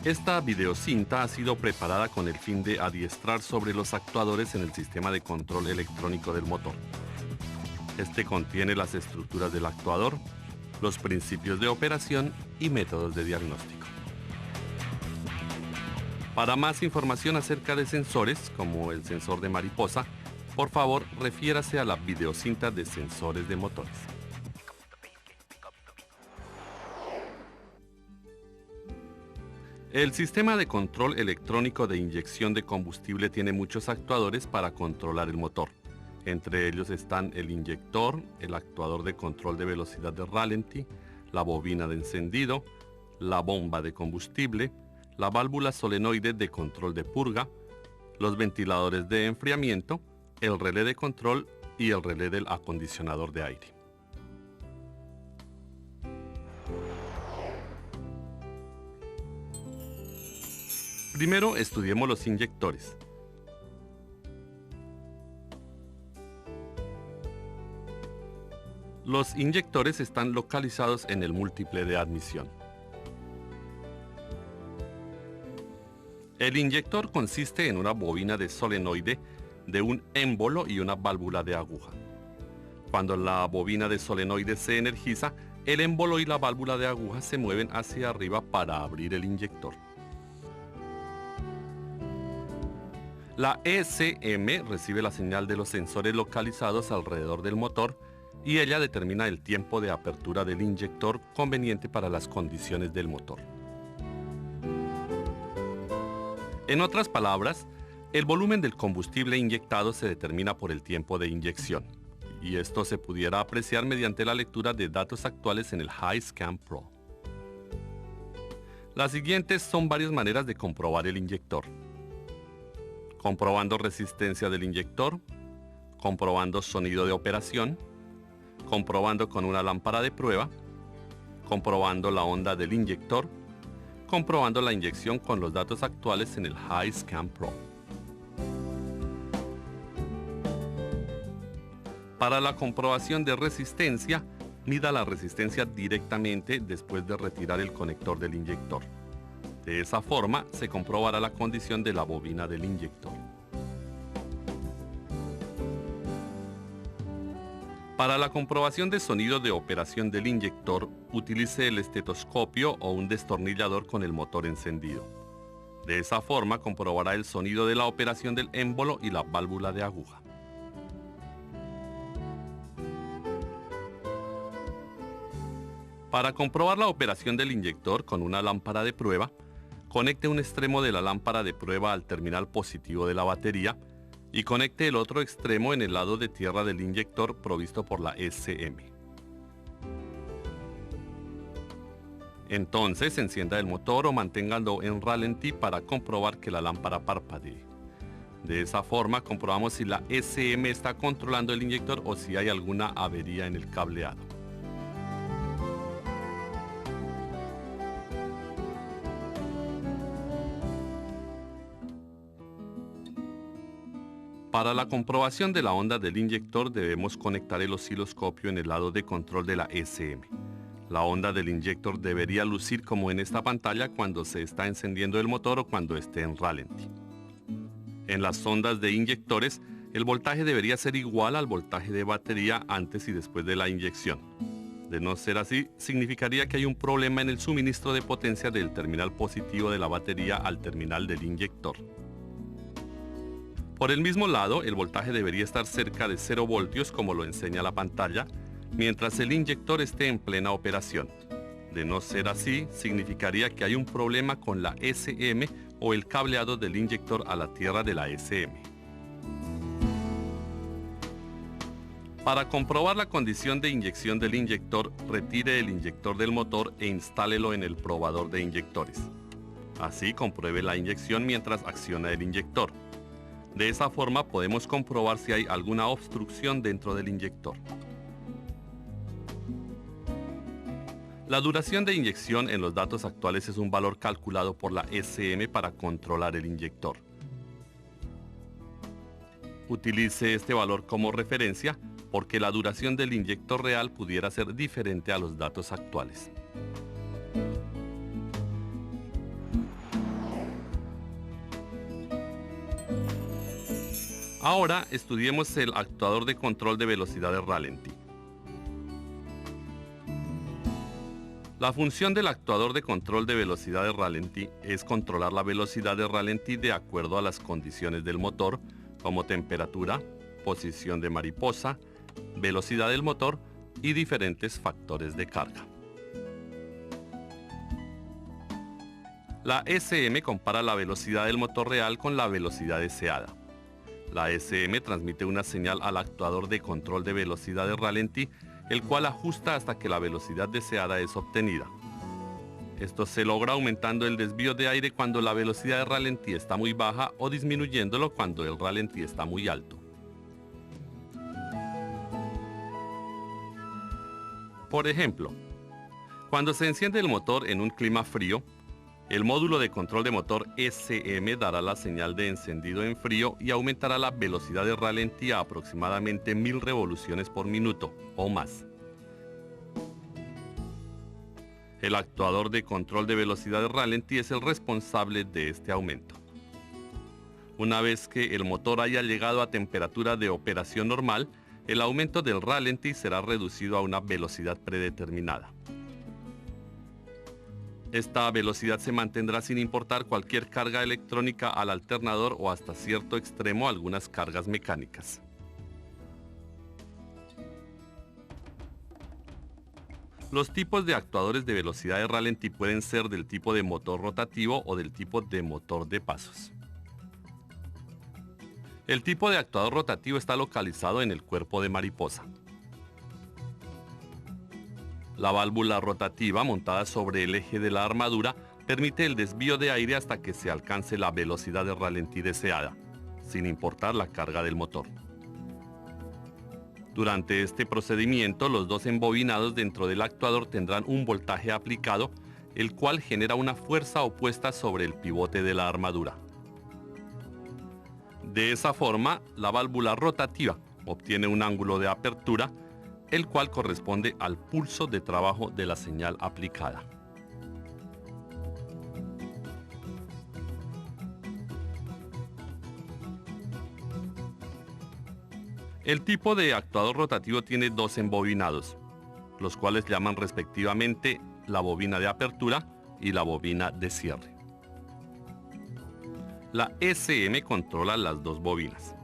Esta videocinta ha sido preparada con el fin de adiestrar sobre los actuadores en el sistema de control electrónico del motor. Este contiene las estructuras del actuador, los principios de operación y métodos de diagnóstico. Para más información acerca de sensores, como el sensor de mariposa, por favor refiérase a la videocinta de sensores de motores. El sistema de control electrónico de inyección de combustible tiene muchos actuadores para controlar el motor. Entre ellos están el inyector, el actuador de control de velocidad de ralentí, la bobina de encendido, la bomba de combustible, la válvula solenoide de control de purga, los ventiladores de enfriamiento, el relé de control y el relé del acondicionador de aire. Primero estudiemos los inyectores. Los inyectores están localizados en el múltiple de admisión. El inyector consiste en una bobina de solenoide de un émbolo y una válvula de aguja. Cuando la bobina de solenoide se energiza, el émbolo y la válvula de aguja se mueven hacia arriba para abrir el inyector. La ECM recibe la señal de los sensores localizados alrededor del motor y ella determina el tiempo de apertura del inyector conveniente para las condiciones del motor. En otras palabras, el volumen del combustible inyectado se determina por el tiempo de inyección, y esto se pudiera apreciar mediante la lectura de datos actuales en el HiScan Pro. Las siguientes son varias maneras de comprobar el inyector: comprobando resistencia del inyector, comprobando sonido de operación, comprobando con una lámpara de prueba, comprobando la onda del inyector, comprobando la inyección con los datos actuales en el HiScan Pro. Para la comprobación de resistencia, mida la resistencia directamente después de retirar el conector del inyector. De esa forma, se comprobará la condición de la bobina del inyector. Para la comprobación de sonido de operación del inyector, utilice el estetoscopio o un destornillador con el motor encendido. De esa forma, comprobará el sonido de la operación del émbolo y la válvula de aguja. Para comprobar la operación del inyector con una lámpara de prueba, conecte un extremo de la lámpara de prueba al terminal positivo de la batería y conecte el otro extremo en el lado de tierra del inyector provisto por la ECM. Entonces encienda el motor o manténgalo en ralentí para comprobar que la lámpara parpadee. De esa forma comprobamos si la ECM está controlando el inyector o si hay alguna avería en el cableado. Para la comprobación de la onda del inyector debemos conectar el osciloscopio en el lado de control de la ECM. La onda del inyector debería lucir como en esta pantalla cuando se está encendiendo el motor o cuando esté en ralentí. En las ondas de inyectores, el voltaje debería ser igual al voltaje de batería antes y después de la inyección. De no ser así, significaría que hay un problema en el suministro de potencia del terminal positivo de la batería al terminal del inyector. Por el mismo lado, el voltaje debería estar cerca de 0 voltios como lo enseña la pantalla, mientras el inyector esté en plena operación. De no ser así, significaría que hay un problema con la ECM o el cableado del inyector a la tierra de la ECM. Para comprobar la condición de inyección del inyector, retire el inyector del motor e instálelo en el probador de inyectores. Así compruebe la inyección mientras acciona el inyector. De esa forma podemos comprobar si hay alguna obstrucción dentro del inyector. La duración de inyección en los datos actuales es un valor calculado por la ECM para controlar el inyector. Utilice este valor como referencia porque la duración del inyector real pudiera ser diferente a los datos actuales. Ahora estudiemos el actuador de control de velocidad de ralentí. La función del actuador de control de velocidad de ralentí es controlar la velocidad de ralentí de acuerdo a las condiciones del motor, como temperatura, posición de mariposa, velocidad del motor y diferentes factores de carga. La SM compara la velocidad del motor real con la velocidad deseada. La SM transmite una señal al actuador de control de velocidad de ralentí, el cual ajusta hasta que la velocidad deseada es obtenida. Esto se logra aumentando el desvío de aire cuando la velocidad de ralentí está muy baja o disminuyéndolo cuando el ralentí está muy alto. Por ejemplo, cuando se enciende el motor en un clima frío, el módulo de control de motor SM dará la señal de encendido en frío y aumentará la velocidad de ralentí a aproximadamente 1000 revoluciones por minuto o más. El actuador de control de velocidad de ralentí es el responsable de este aumento. Una vez que el motor haya llegado a temperatura de operación normal, el aumento del ralentí será reducido a una velocidad predeterminada. Esta velocidad se mantendrá sin importar cualquier carga electrónica al alternador o hasta cierto extremo algunas cargas mecánicas. Los tipos de actuadores de velocidad de ralentí pueden ser del tipo de motor rotativo o del tipo de motor de pasos. El tipo de actuador rotativo está localizado en el cuerpo de mariposa. La válvula rotativa montada sobre el eje de la armadura permite el desvío de aire hasta que se alcance la velocidad de ralentí deseada, sin importar la carga del motor. Durante este procedimiento, los dos embobinados dentro del actuador tendrán un voltaje aplicado, el cual genera una fuerza opuesta sobre el pivote de la armadura. De esa forma, la válvula rotativa obtiene un ángulo de apertura, el cual corresponde al pulso de trabajo de la señal aplicada. El tipo de actuador rotativo tiene dos embobinados, los cuales llaman respectivamente la bobina de apertura y la bobina de cierre. La SM controla las dos bobinas.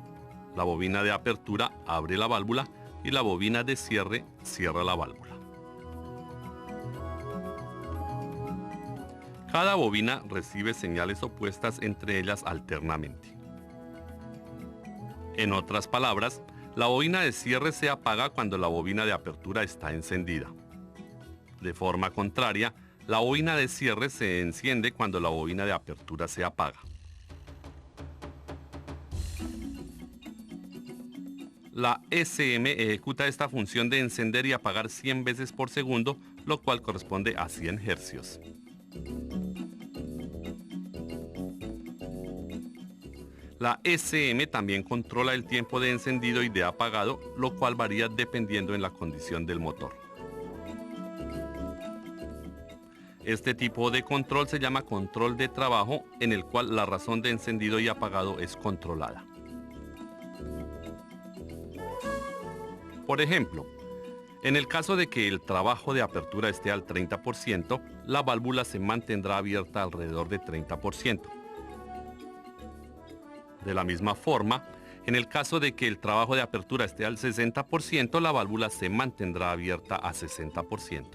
La bobina de apertura abre la válvula y la bobina de cierre cierra la válvula. Cada bobina recibe señales opuestas entre ellas alternamente. En otras palabras, la bobina de cierre se apaga cuando la bobina de apertura está encendida. De forma contraria, la bobina de cierre se enciende cuando la bobina de apertura se apaga. La SM ejecuta esta función de encender y apagar 100 veces por segundo, lo cual corresponde a 100 hercios. La SM también controla el tiempo de encendido y de apagado, lo cual varía dependiendo en la condición del motor. Este tipo de control se llama control de trabajo, en el cual la razón de encendido y apagado es controlada. Por ejemplo, en el caso de que el trabajo de apertura esté al 30%, la válvula se mantendrá abierta alrededor de 30%. De la misma forma, en el caso de que el trabajo de apertura esté al 60%, la válvula se mantendrá abierta a 60%.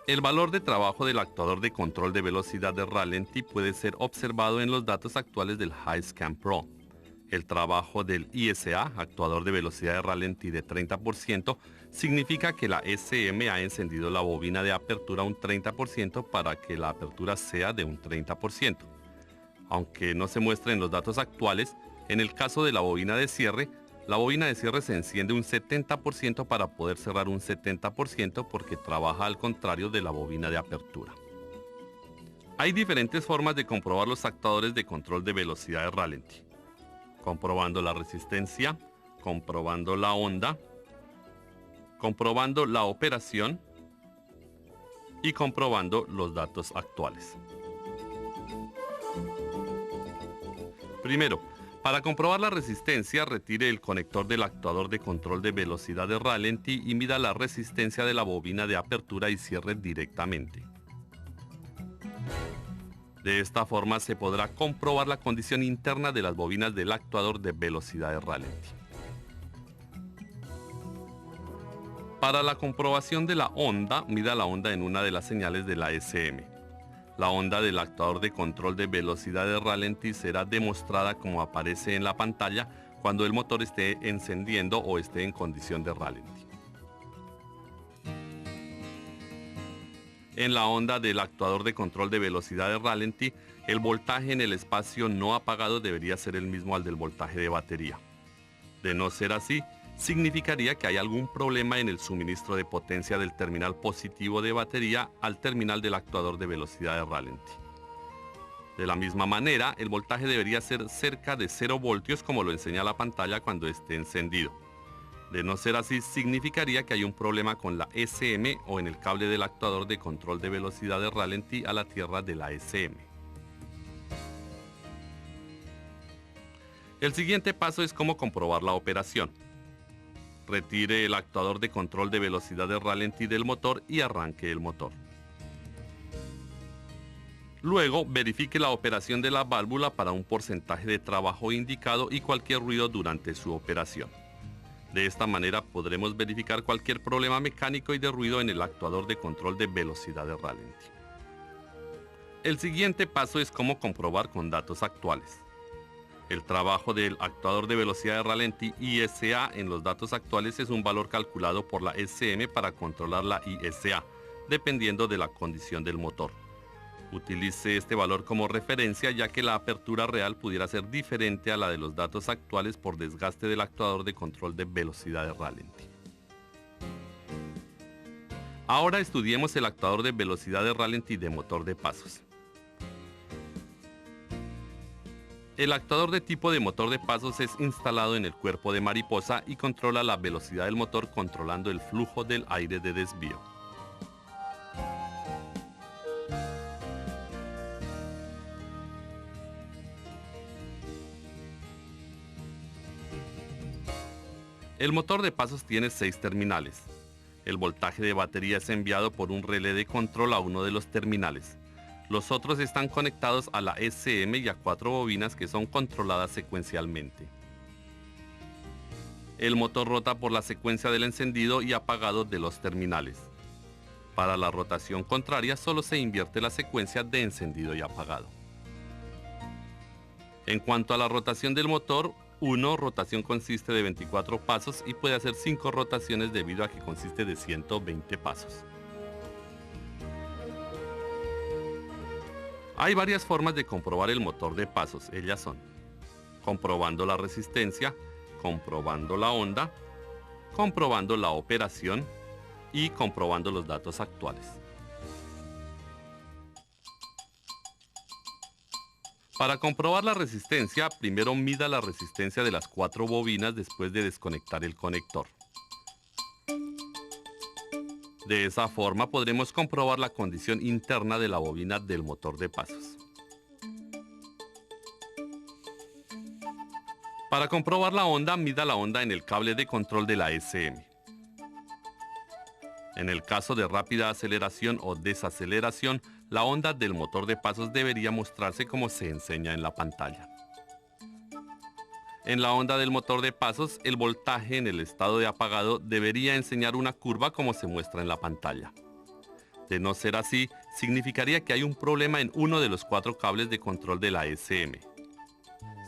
El valor de trabajo del actuador de control de velocidad de ralentí puede ser observado en los datos actuales del HiScan Pro. El trabajo del ISA, actuador de velocidad de ralentí de 30%, significa que la SM ha encendido la bobina de apertura un 30% para que la apertura sea de un 30%. Aunque no se muestra en los datos actuales, en el caso de la bobina de cierre se enciende un 70% para poder cerrar un 70% porque trabaja al contrario de la bobina de apertura. Hay diferentes formas de comprobar los actuadores de control de velocidad de ralentí: comprobando la resistencia, comprobando la onda, comprobando la operación y comprobando los datos actuales. Primero, Para comprobar la resistencia, retire el conector del actuador de control de velocidad de ralentí y mida la resistencia de la bobina de apertura y cierre directamente. De esta forma se podrá comprobar la condición interna de las bobinas del actuador de velocidad de ralentí. Para la comprobación de la onda, mida la onda en una de las señales de la SM. La onda del actuador de control de velocidad de ralentí será demostrada como aparece en la pantalla cuando el motor esté encendiendo o esté en condición de ralentí. En la onda del actuador de control de velocidad de ralentí, el voltaje en el espacio no apagado debería ser el mismo al del voltaje de batería. De no ser así, significaría que hay algún problema en el suministro de potencia del terminal positivo de batería al terminal del actuador de velocidad de ralentí. De la misma manera, el voltaje debería ser cerca de 0 voltios como lo enseña la pantalla cuando esté encendido. De no ser así, significaría que hay un problema con la SM o en el cable del actuador de control de velocidad de ralentí a la tierra de la SM. El siguiente paso es cómo comprobar la operación. Retire el actuador de control de velocidad de ralentí del motor y arranque el motor. Luego, verifique la operación de la válvula para un porcentaje de trabajo indicado y cualquier ruido durante su operación. De esta manera podremos verificar cualquier problema mecánico y de ruido en el actuador de control de velocidad de ralentí. El siguiente paso es cómo comprobar con datos actuales. El trabajo del actuador de velocidad de ralentí ISA en los datos actuales es un valor calculado por la SM para controlar la ISA, dependiendo de la condición del motor. Utilice este valor como referencia ya que la apertura real pudiera ser diferente a la de los datos actuales por desgaste del actuador de control de velocidad de ralentí. Ahora estudiemos el actuador de velocidad de ralentí de motor de pasos. El actuador de tipo de motor de pasos es instalado en el cuerpo de mariposa y controla la velocidad del motor controlando el flujo del aire de desvío. El motor de pasos tiene 6 terminales. El voltaje de batería es enviado por un relé de control a uno de los terminales. Los otros están conectados a la SM y a 4 bobinas que son controladas secuencialmente. El motor rota por la secuencia del encendido y apagado de los terminales. Para la rotación contraria solo se invierte la secuencia de encendido y apagado. En cuanto a la rotación del motor, rotación consiste de 24 pasos y puede hacer 5 rotaciones debido a que consiste de 120 pasos. Hay varias formas de comprobar el motor de pasos. Ellas son comprobando la resistencia, comprobando la onda, comprobando la operación y comprobando los datos actuales. Para comprobar la resistencia, primero mida la resistencia de las 4 bobinas después de desconectar el conector. De esa forma podremos comprobar la condición interna de la bobina del motor de pasos. Para comprobar la onda, mida la onda en el cable de control de la SM. En el caso de rápida aceleración o desaceleración, la onda del motor de pasos debería mostrarse como se enseña en la pantalla. En la onda del motor de pasos, el voltaje en el estado de apagado debería enseñar una curva como se muestra en la pantalla. De no ser así, significaría que hay un problema en uno de los 4 cables de control de la SM.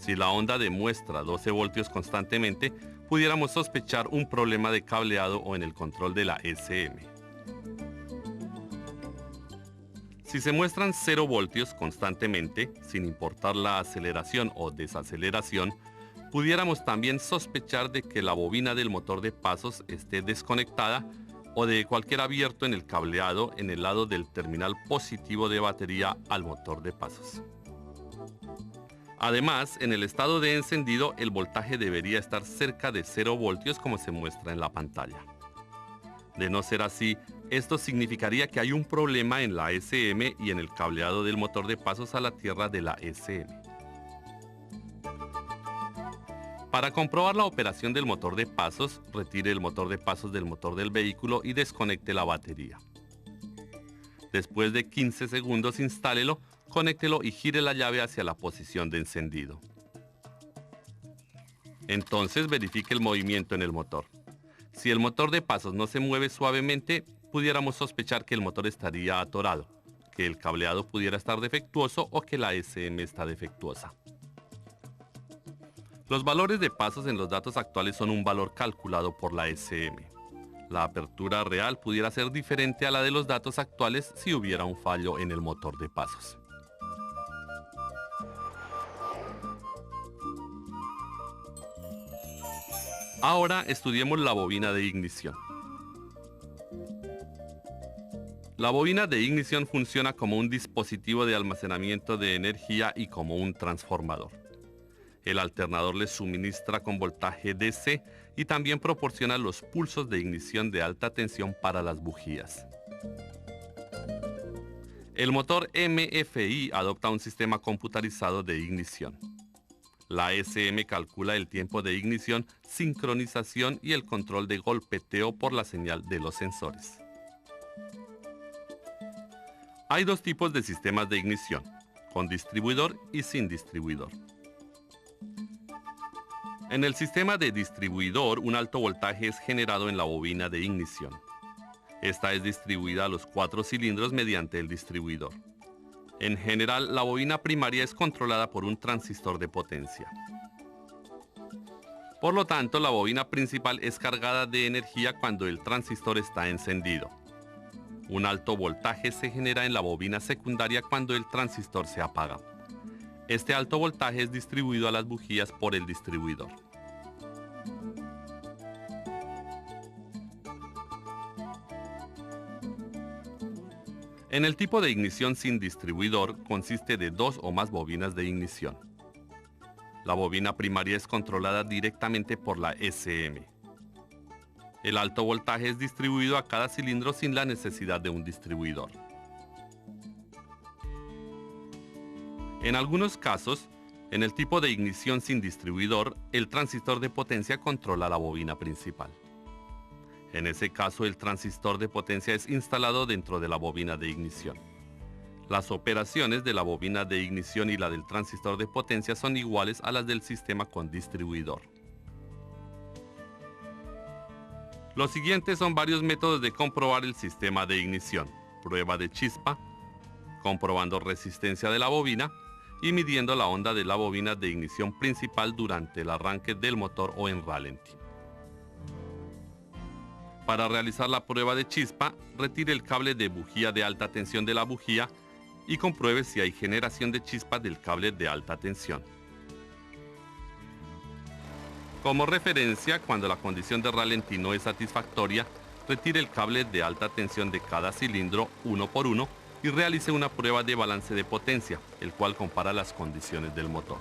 Si la onda demuestra 12 voltios constantemente, pudiéramos sospechar un problema de cableado o en el control de la SM. Si se muestran 0 voltios constantemente, sin importar la aceleración o desaceleración, pudiéramos también sospechar de que la bobina del motor de pasos esté desconectada o de cualquier abierto en el cableado en el lado del terminal positivo de batería al motor de pasos. Además, en el estado de encendido, el voltaje debería estar cerca de 0 voltios como se muestra en la pantalla. De no ser así, esto significaría que hay un problema en la SM y en el cableado del motor de pasos a la tierra de la SM. Para comprobar la operación del motor de pasos, retire el motor de pasos del motor del vehículo y desconecte la batería. Después de 15 segundos, instálelo, conéctelo y gire la llave hacia la posición de encendido. Entonces verifique el movimiento en el motor. Si el motor de pasos no se mueve suavemente, pudiéramos sospechar que el motor estaría atorado, que el cableado pudiera estar defectuoso o que la SM está defectuosa. Los valores de pasos en los datos actuales son un valor calculado por la SM. La apertura real pudiera ser diferente a la de los datos actuales si hubiera un fallo en el motor de pasos. Ahora estudiemos la bobina de ignición. La bobina de ignición funciona como un dispositivo de almacenamiento de energía y como un transformador. El alternador le suministra con voltaje DC y también proporciona los pulsos de ignición de alta tensión para las bujías. El motor MFI adopta un sistema computarizado de ignición. La SM calcula el tiempo de ignición, sincronización y el control de golpeteo por la señal de los sensores. Hay dos tipos de sistemas de ignición, con distribuidor y sin distribuidor. En el sistema de distribuidor, un alto voltaje es generado en la bobina de ignición. Esta es distribuida a los 4 cilindros mediante el distribuidor. En general, la bobina primaria es controlada por un transistor de potencia. Por lo tanto, la bobina principal es cargada de energía cuando el transistor está encendido. Un alto voltaje se genera en la bobina secundaria cuando el transistor se apaga. Este alto voltaje es distribuido a las bujías por el distribuidor. En el tipo de ignición sin distribuidor consiste de 2 o más bobinas de ignición. La bobina primaria es controlada directamente por la SM. El alto voltaje es distribuido a cada cilindro sin la necesidad de un distribuidor. En algunos casos, en el tipo de ignición sin distribuidor, el transistor de potencia controla la bobina principal. En ese caso, el transistor de potencia es instalado dentro de la bobina de ignición. Las operaciones de la bobina de ignición y la del transistor de potencia son iguales a las del sistema con distribuidor. Los siguientes son varios métodos de comprobar el sistema de ignición: prueba de chispa, comprobando resistencia de la bobina y midiendo la onda de la bobina de ignición principal durante el arranque del motor o en ralentí. Para realizar la prueba de chispa, retire el cable de bujía de alta tensión de la bujía y compruebe si hay generación de chispas del cable de alta tensión. Como referencia, cuando la condición de ralentí no es satisfactoria, retire el cable de alta tensión de cada cilindro uno por uno y realice una prueba de balance de potencia, el cual compara las condiciones del motor.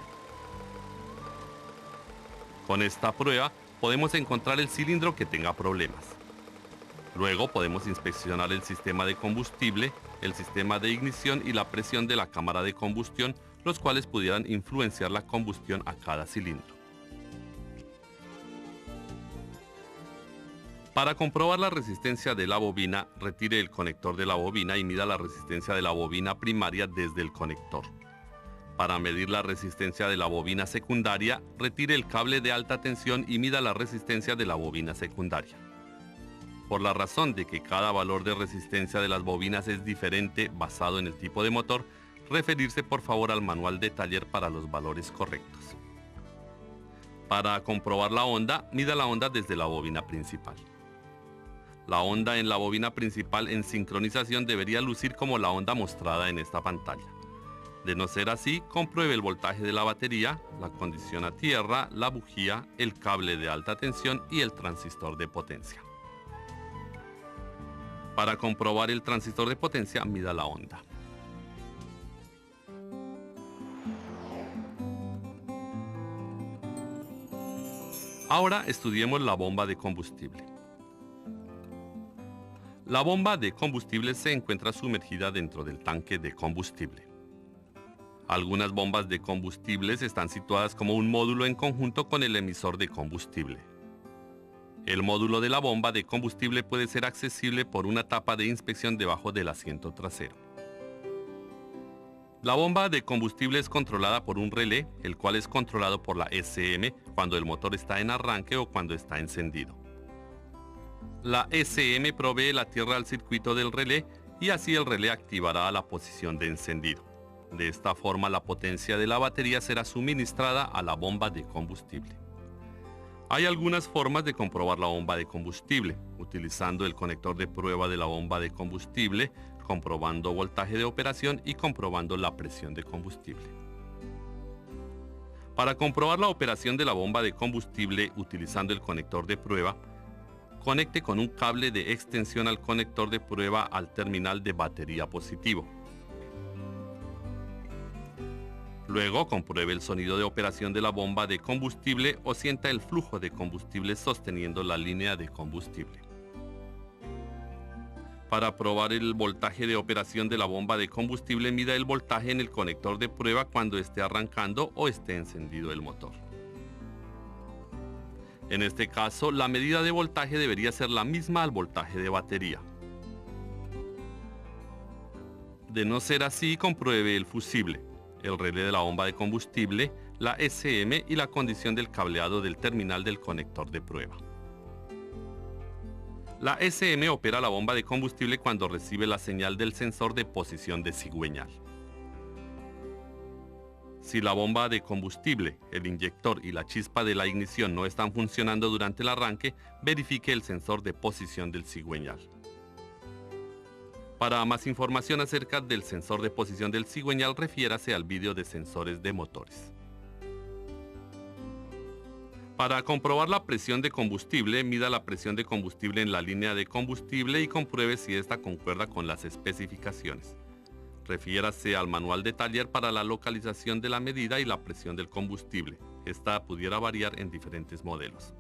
Con esta prueba podemos encontrar el cilindro que tenga problemas. Luego podemos inspeccionar el sistema de combustible, el sistema de ignición y la presión de la cámara de combustión, los cuales pudieran influenciar la combustión a cada cilindro. Para comprobar la resistencia de la bobina, retire el conector de la bobina y mida la resistencia de la bobina primaria desde el conector. Para medir la resistencia de la bobina secundaria, retire el cable de alta tensión y mida la resistencia de la bobina secundaria. Por la razón de que cada valor de resistencia de las bobinas es diferente basado en el tipo de motor, referirse por favor al manual de taller para los valores correctos. Para comprobar la onda, mida la onda desde la bobina principal. La onda en la bobina principal en sincronización debería lucir como la onda mostrada en esta pantalla. De no ser así, compruebe el voltaje de la batería, la condición a tierra, la bujía, el cable de alta tensión y el transistor de potencia. Para comprobar el transistor de potencia, mida la onda. Ahora estudiemos la bomba de combustible. La bomba de combustible se encuentra sumergida dentro del tanque de combustible. Algunas bombas de combustibles están situadas como un módulo en conjunto con el emisor de combustible. El módulo de la bomba de combustible puede ser accesible por una tapa de inspección debajo del asiento trasero. La bomba de combustible es controlada por un relé, el cual es controlado por la SM cuando el motor está en arranque o cuando está encendido. La SM provee la tierra al circuito del relé y así el relé activará la posición de encendido. De esta forma, la potencia de la batería será suministrada a la bomba de combustible. Hay algunas formas de comprobar la bomba de combustible, utilizando el conector de prueba de la bomba de combustible, comprobando voltaje de operación y comprobando la presión de combustible. Para comprobar la operación de la bomba de combustible utilizando el conector de prueba, conecte con un cable de extensión al conector de prueba al terminal de batería positivo. Luego compruebe el sonido de operación de la bomba de combustible o sienta el flujo de combustible sosteniendo la línea de combustible. Para probar el voltaje de operación de la bomba de combustible, mida el voltaje en el conector de prueba cuando esté arrancando o esté encendido el motor. En este caso, la medida de voltaje debería ser la misma al voltaje de batería. De no ser así, compruebe el fusible, el relé de la bomba de combustible, la SM y la condición del cableado del terminal del conector de prueba. La SM opera la bomba de combustible cuando recibe la señal del sensor de posición de cigüeñal. Si la bomba de combustible, el inyector y la chispa de la ignición no están funcionando durante el arranque, verifique el sensor de posición del cigüeñal. Para más información acerca del sensor de posición del cigüeñal, refiérase al vídeo de sensores de motores. Para comprobar la presión de combustible, mida la presión de combustible en la línea de combustible y compruebe si esta concuerda con las especificaciones. Refiérase al manual de taller para la localización de la medida y la presión del combustible. Esta pudiera variar en diferentes modelos.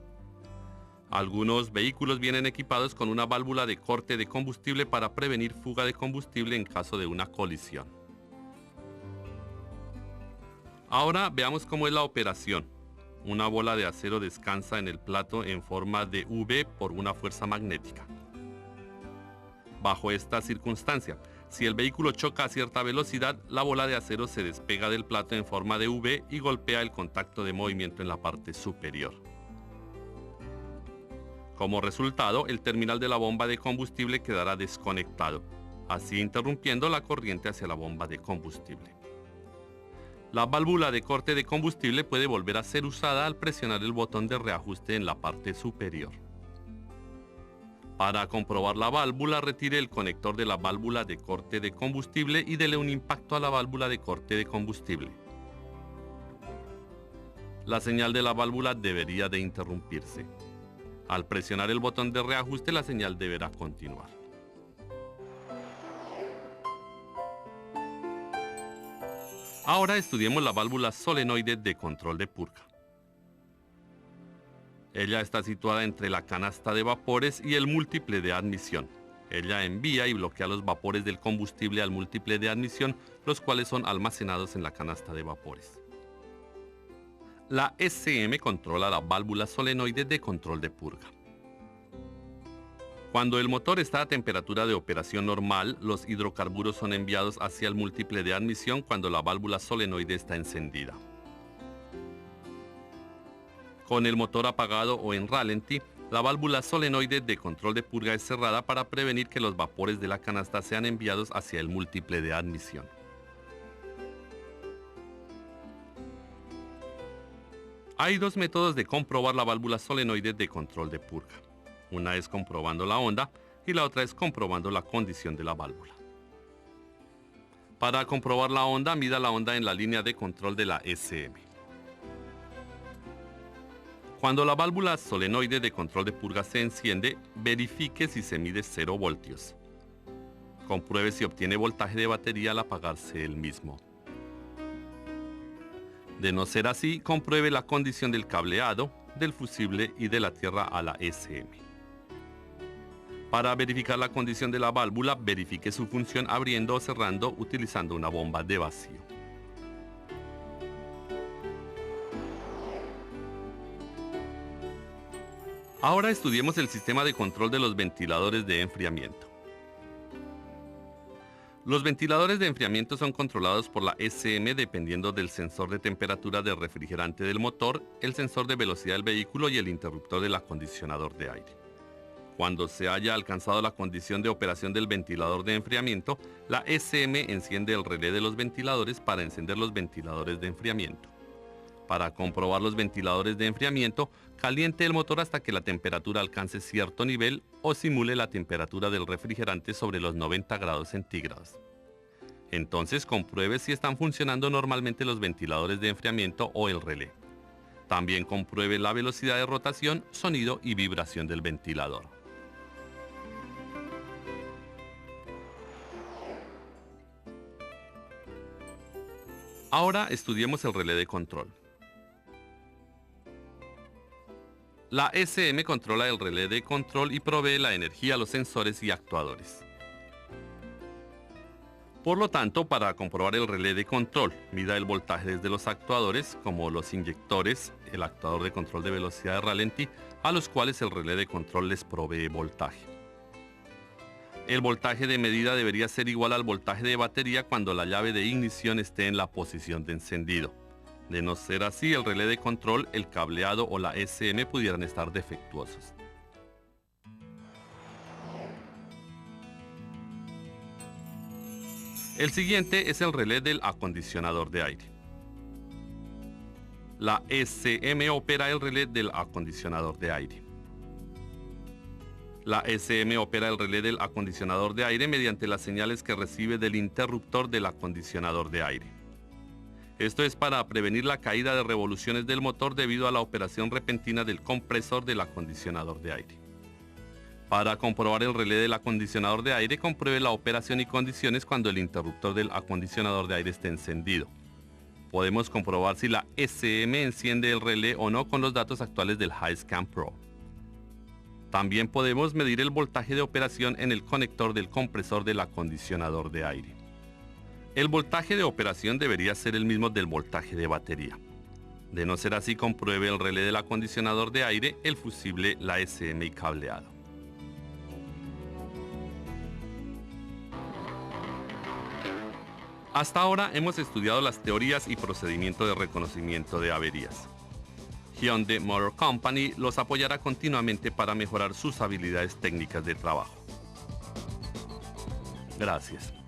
Algunos vehículos vienen equipados con una válvula de corte de combustible para prevenir fuga de combustible en caso de una colisión. Ahora veamos cómo es la operación. Una bola de acero descansa en el plato en forma de V por una fuerza magnética. Bajo esta circunstancia, si el vehículo choca a cierta velocidad, la bola de acero se despega del plato en forma de V y golpea el contacto de movimiento en la parte superior. Como resultado, el terminal de la bomba de combustible quedará desconectado, así interrumpiendo la corriente hacia la bomba de combustible. La válvula de corte de combustible puede volver a ser usada al presionar el botón de reajuste en la parte superior. Para comprobar la válvula, retire el conector de la válvula de corte de combustible y dele un impacto a la válvula de corte de combustible. La señal de la válvula debería de interrumpirse. Al presionar el botón de reajuste, la señal deberá continuar. Ahora estudiemos la válvula solenoide de control de purga. Ella está situada entre la canasta de vapores y el múltiple de admisión. Ella envía y bloquea los vapores del combustible al múltiple de admisión, los cuales son almacenados en la canasta de vapores. La SM controla la válvula solenoide de control de purga. Cuando el motor está a temperatura de operación normal, los hidrocarburos son enviados hacia el múltiple de admisión cuando la válvula solenoide está encendida. Con el motor apagado o en ralentí, la válvula solenoide de control de purga es cerrada para prevenir que los vapores de la canasta sean enviados hacia el múltiple de admisión. Hay dos métodos de comprobar la válvula solenoide de control de purga. Una es comprobando la onda y la otra es comprobando la condición de la válvula. Para comprobar la onda, mida la onda en la línea de control de la SM. Cuando la válvula solenoide de control de purga se enciende, verifique si se mide 0 voltios. Compruebe si obtiene voltaje de batería al apagarse el mismo. De no ser así, compruebe la condición del cableado, del fusible y de la tierra a la SM. Para verificar la condición de la válvula, verifique su función abriendo o cerrando utilizando una bomba de vacío. Ahora estudiemos el sistema de control de los ventiladores de enfriamiento. Los ventiladores de enfriamiento son controlados por la SM dependiendo del sensor de temperatura del refrigerante del motor, el sensor de velocidad del vehículo y el interruptor del acondicionador de aire. Cuando se haya alcanzado la condición de operación del ventilador de enfriamiento, la SM enciende el relé de los ventiladores para encender los ventiladores de enfriamiento. Para comprobar los ventiladores de enfriamiento, caliente el motor hasta que la temperatura alcance cierto nivel o simule la temperatura del refrigerante sobre los 90 grados centígrados. Entonces compruebe si están funcionando normalmente los ventiladores de enfriamiento o el relé. También compruebe la velocidad de rotación, sonido y vibración del ventilador. Ahora estudiemos el relé de control. La SM controla el relé de control y provee la energía a los sensores y actuadores. Por lo tanto, para comprobar el relé de control, mida el voltaje desde los actuadores, como los inyectores, el actuador de control de velocidad de ralentí, a los cuales el relé de control les provee voltaje. El voltaje de medida debería ser igual al voltaje de batería cuando la llave de ignición esté en la posición de encendido. De no ser así, el relé de control, el cableado o la SM pudieran estar defectuosos. El siguiente es el relé del acondicionador de aire. La SM opera el relé del acondicionador de aire. La SM opera el relé del acondicionador de aire mediante las señales que recibe del interruptor del acondicionador de aire. Esto es para prevenir la caída de revoluciones del motor debido a la operación repentina del compresor del acondicionador de aire. Para comprobar el relé del acondicionador de aire, compruebe la operación y condiciones cuando el interruptor del acondicionador de aire esté encendido. Podemos comprobar si la SM enciende el relé o no con los datos actuales del HiScan Pro. También podemos medir el voltaje de operación en el conector del compresor del acondicionador de aire. El voltaje de operación debería ser el mismo del voltaje de batería. De no ser así, compruebe el relé del acondicionador de aire, el fusible, la SM y cableado. Hasta ahora hemos estudiado las teorías y procedimientos de reconocimiento de averías. Hyundai Motor Company los apoyará continuamente para mejorar sus habilidades técnicas de trabajo. Gracias.